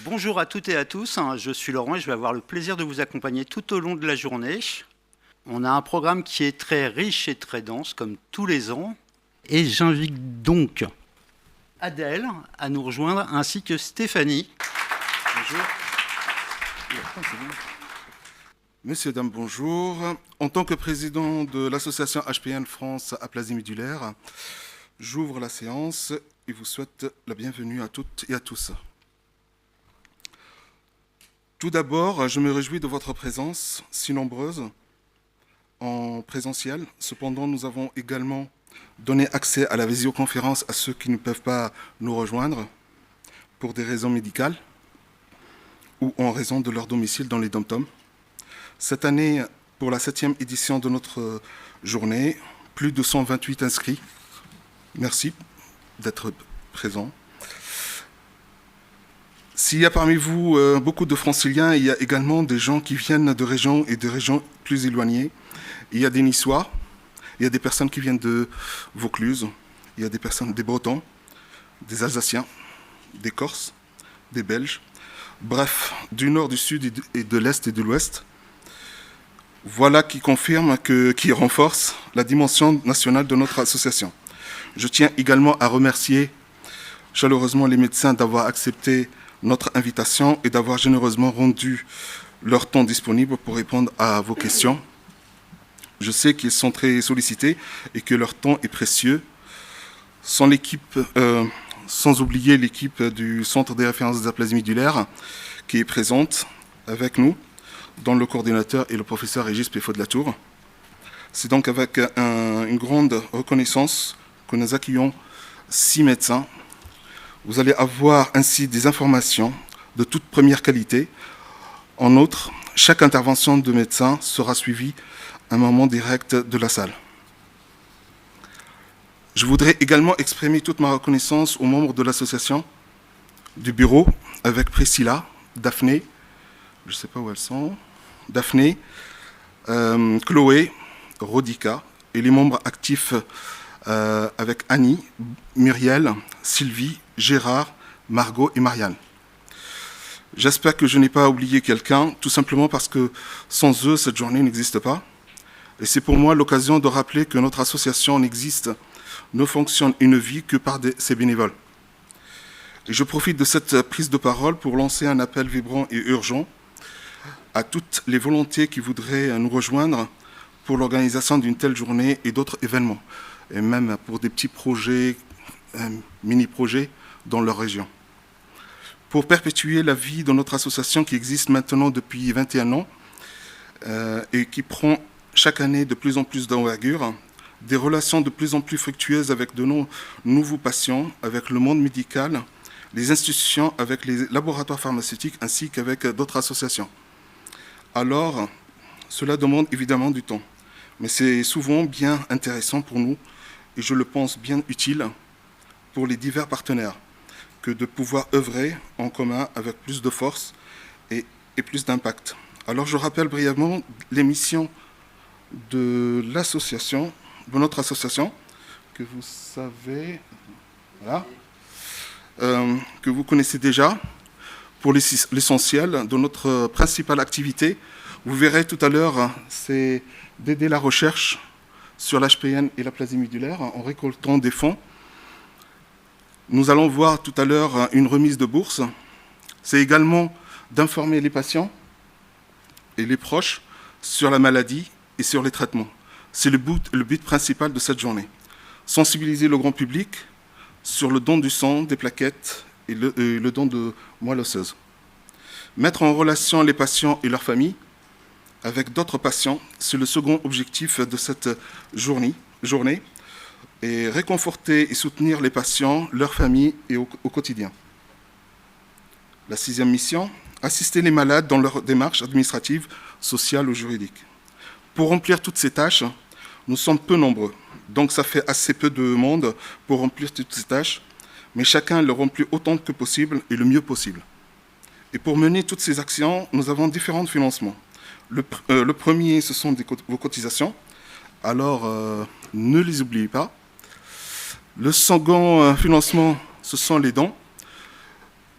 Bonjour à toutes et à tous, je suis Laurent et je vais avoir le plaisir de vous accompagner tout au long de la journée. On a un programme qui est très riche et très dense, comme tous les ans. Et j'invite donc Adèle à nous rejoindre, ainsi que Stéphanie. Bonjour. Messieurs, dames, bonjour. En tant que président de l'association HPN France Aplasie Médulaire, j'ouvre la séance et vous souhaite la bienvenue à toutes et à tous. Tout d'abord, je me réjouis de votre présence si nombreuse en présentiel. Cependant, nous avons également donné accès à la visioconférence à ceux qui ne peuvent pas nous rejoindre pour des raisons médicales ou en raison de leur domicile dans les dom-toms. Cette année, pour la 7e édition de notre journée, plus de 128 inscrits. Merci d'être présents. S'il y a parmi vous beaucoup de franciliens, il y a également des gens qui viennent de régions et de régions plus éloignées. Il y a des Niçois, il y a des personnes qui viennent de Vaucluse, il y a des personnes, des Bretons, des Alsaciens, des Corses, des Belges, bref, du nord, du sud et de l'est et de l'ouest. Voilà qui confirme, qui renforce la dimension nationale de notre association. Je tiens également à remercier chaleureusement les médecins d'avoir accepté notre invitation et d'avoir généreusement rendu leur temps disponible pour répondre à vos questions. Je sais qu'ils sont très sollicités et que leur temps est précieux. Sans oublier l'équipe du Centre des références des aplasies médulaires qui est présente avec nous, dont le coordinateur est le professeur Régis Péfo de la Tour. C'est donc avec une grande reconnaissance que nous accueillons 6 médecins. Vous allez avoir ainsi des informations de toute première qualité. En outre, chaque intervention de médecin sera suivie à un moment direct de la salle. Je voudrais également exprimer toute ma reconnaissance aux membres de l'association, du bureau, avec Priscilla, Daphné, je ne sais pas où elles sont, Daphné, Chloé, Rodica, et les membres actifs avec Annie, Muriel, Sylvie, Gérard, Margot et Marianne. J'espère que je n'ai pas oublié quelqu'un, tout simplement parce que sans eux, cette journée n'existe pas. Et c'est pour moi l'occasion de rappeler que notre association n'existe, ne fonctionne et ne vit que par ses bénévoles. Et je profite de cette prise de parole pour lancer un appel vibrant et urgent à toutes les volontés qui voudraient nous rejoindre pour l'organisation d'une telle journée et d'autres événements, et même pour des petits projets, mini-projets dans leur région. Pour perpétuer la vie de notre association qui existe maintenant depuis 21 ans et qui prend chaque année de plus en plus d'envergure, des relations de plus en plus fructueuses avec de nouveaux patients, avec le monde médical, les institutions, avec les laboratoires pharmaceutiques ainsi qu'avec d'autres associations. Alors, cela demande évidemment du temps, mais c'est souvent bien intéressant pour nous et je le pense bien utile pour les divers partenaires que de pouvoir œuvrer en commun avec plus de force et plus d'impact. Alors je rappelle brièvement les missions de l'association, de notre association, que vous savez, voilà, que vous connaissez déjà. Pour l'essentiel de notre principale activité, vous verrez tout à l'heure, c'est d'aider la recherche sur l'HPN et l'aplasie médulaire en récoltant des fonds. Nous allons voir tout à l'heure une remise de bourse. C'est également d'informer les patients et les proches sur la maladie et sur les traitements. C'est le but principal de cette journée. Sensibiliser le grand public sur le don du sang, des plaquettes et le don de moelle osseuse. Mettre en relation les patients et leurs familles avec d'autres patients, c'est le second objectif de cette journée. Et réconforter et soutenir les patients, leurs familles et au quotidien. La 6e mission, assister les malades dans leurs démarches administratives, sociales ou juridiques. Pour remplir toutes ces tâches, nous sommes peu nombreux, donc ça fait assez peu de monde pour remplir toutes ces tâches, mais chacun le remplit autant que possible et le mieux possible. Et pour mener toutes ces actions, nous avons différents financements. Le premier, ce sont vos cotisations, alors ne les oubliez pas. Le second financement, ce sont les dons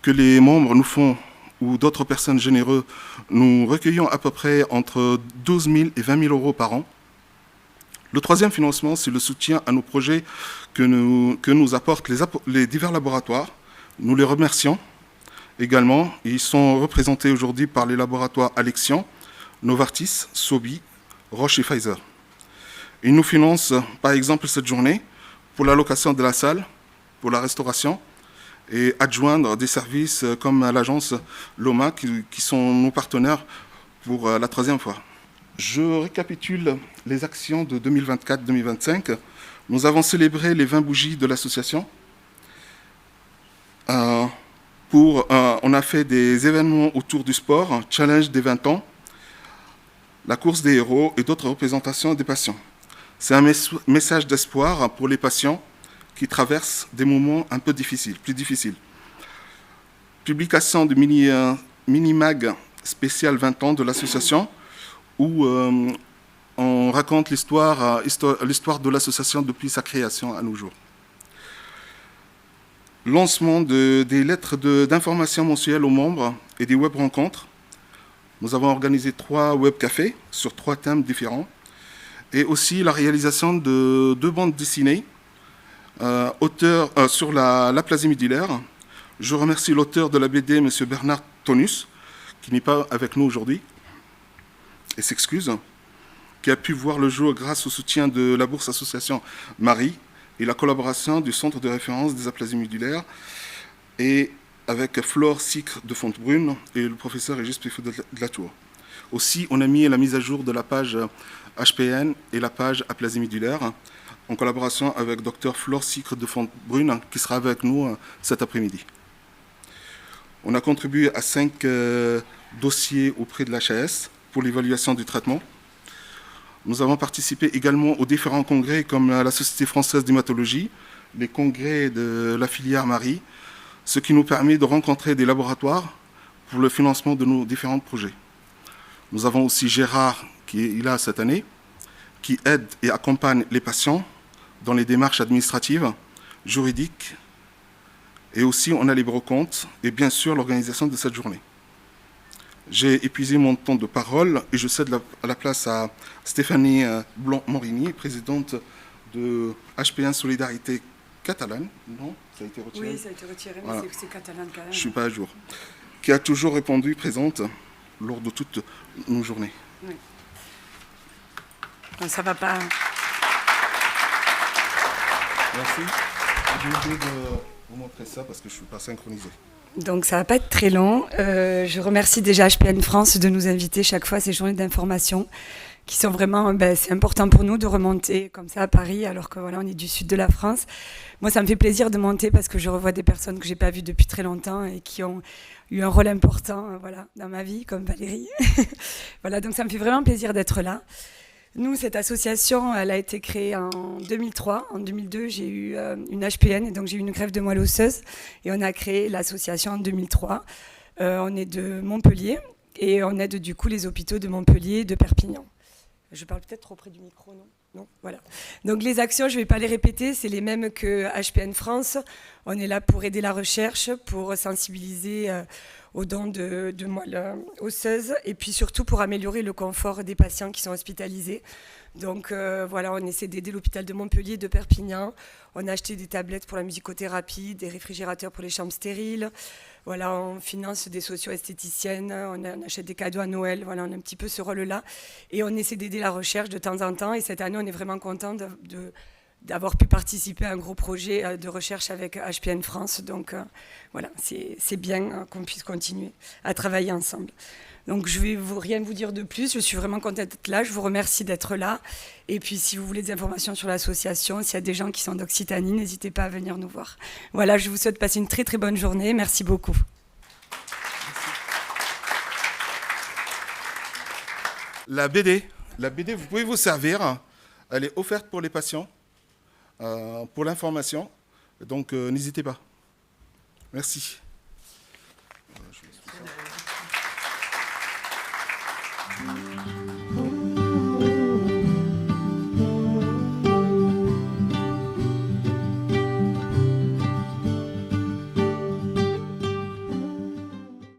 que les membres nous font ou d'autres personnes généreuses, nous recueillons à peu près entre 12 000 et 20 000 euros par an. Le troisième financement, c'est le soutien à nos projets que nous apportent les divers laboratoires. Nous les remercions également. Ils sont représentés aujourd'hui par les laboratoires Alexion, Novartis, Sobi, Roche et Pfizer. Ils nous financent, par exemple, cette journée pour la location de la salle, pour la restauration, et adjoindre des services comme l'agence Loma, qui sont nos partenaires pour la troisième fois. Je récapitule les actions de 2024-2025. Nous avons célébré les 20 bougies de l'association. On a fait des événements autour du sport, challenge des 20 ans, la course des héros et d'autres représentations des patients. C'est un message d'espoir pour les patients qui traversent des moments un peu difficiles, plus difficiles. Publication de mini-mag spécial 20 ans de l'association, où on raconte l'histoire de l'association depuis sa création à nos jours. Lancement des lettres d'information mensuelles aux membres et des web rencontres. Nous avons organisé 3 web cafés sur 3 thèmes différents. Et aussi la réalisation de 2 bandes dessinées sur l'aplasie médullaire. Je remercie l'auteur de la BD, M. Bernard Tonus, qui n'est pas avec nous aujourd'hui, et s'excuse, qui a pu voir le jour grâce au soutien de la Bourse Association Marie et la collaboration du Centre de référence des aplasies médullaires, et avec Flore Sicre de Fontebrune et le professeur Régis Pifou de la Tour. Aussi, on a mis la mise à jour de la page HPN et la page aplasie médullaire, en collaboration avec Dr Flore Sicre de Fontebrune, qui sera avec nous cet après-midi. On a contribué à 5 dossiers auprès de l'HAS pour l'évaluation du traitement. Nous avons participé également aux différents congrès comme la Société française d'hématologie, les congrès de la filière Marie, ce qui nous permet de rencontrer des laboratoires pour le financement de nos différents projets. Nous avons aussi Gérard, qui est là cette année, qui aide et accompagne les patients dans les démarches administratives, juridiques, et aussi on a les brocantes et bien sûr l'organisation de cette journée. J'ai épuisé mon temps de parole et je cède la place à Stéphanie Blanc-Morini, présidente de HPN Solidarité Catalane. Non, ça a été retiré. Oui, ça a été retiré, mais voilà. C'est catalane quand même. Je ne suis pas à jour. Qui a toujours répondu présente lors de toutes nos journées. Oui. Non, ça ne va pas. Merci. J'ai oublié de vous montrer ça parce que je ne suis pas synchronisé. Donc ça ne va pas être très long. Je remercie déjà HPN France de nous inviter chaque fois à ces journées d'information qui sont vraiment, c'est important pour nous de remonter comme ça à Paris alors que voilà, on est du sud de la France. Moi, ça me fait plaisir de monter parce que je revois des personnes que je n'ai pas vues depuis très longtemps et qui ont eu un rôle important voilà, dans ma vie, comme Valérie. Voilà, donc ça me fait vraiment plaisir d'être là. Nous, cette association, elle a été créée en 2003. En 2002, j'ai eu une HPN, et donc j'ai eu une greffe de moelle osseuse. Et on a créé l'association en 2003. On est de Montpellier et on aide du coup les hôpitaux de Montpellier et de Perpignan. Je parle peut-être trop près du micro, non ? Non, voilà. Donc les actions, je ne vais pas les répéter, c'est les mêmes que HPN France. On est là pour aider la recherche, pour sensibiliser aux dons de moelle osseuse et puis surtout pour améliorer le confort des patients qui sont hospitalisés. Donc voilà, on essaie d'aider l'hôpital de Montpellier, de Perpignan. On a acheté des tablettes pour la musicothérapie, des réfrigérateurs pour les chambres stériles. Voilà, on finance des socio-esthéticiennes, on achète des cadeaux à Noël. Voilà, on a un petit peu ce rôle-là. Et on essaie d'aider la recherche de temps en temps. Et cette année, on est vraiment content d'avoir pu participer à un gros projet de recherche avec HPN France. Donc voilà, c'est bien qu'on puisse continuer à travailler ensemble. Donc je ne vais rien vous dire de plus, je suis vraiment contente d'être là, je vous remercie d'être là. Et puis si vous voulez des informations sur l'association, s'il y a des gens qui sont d'Occitanie, n'hésitez pas à venir nous voir. Voilà, je vous souhaite passer une très très bonne journée, merci beaucoup. La BD, vous pouvez vous servir, elle est offerte pour les patients, pour l'information, donc n'hésitez pas. Merci.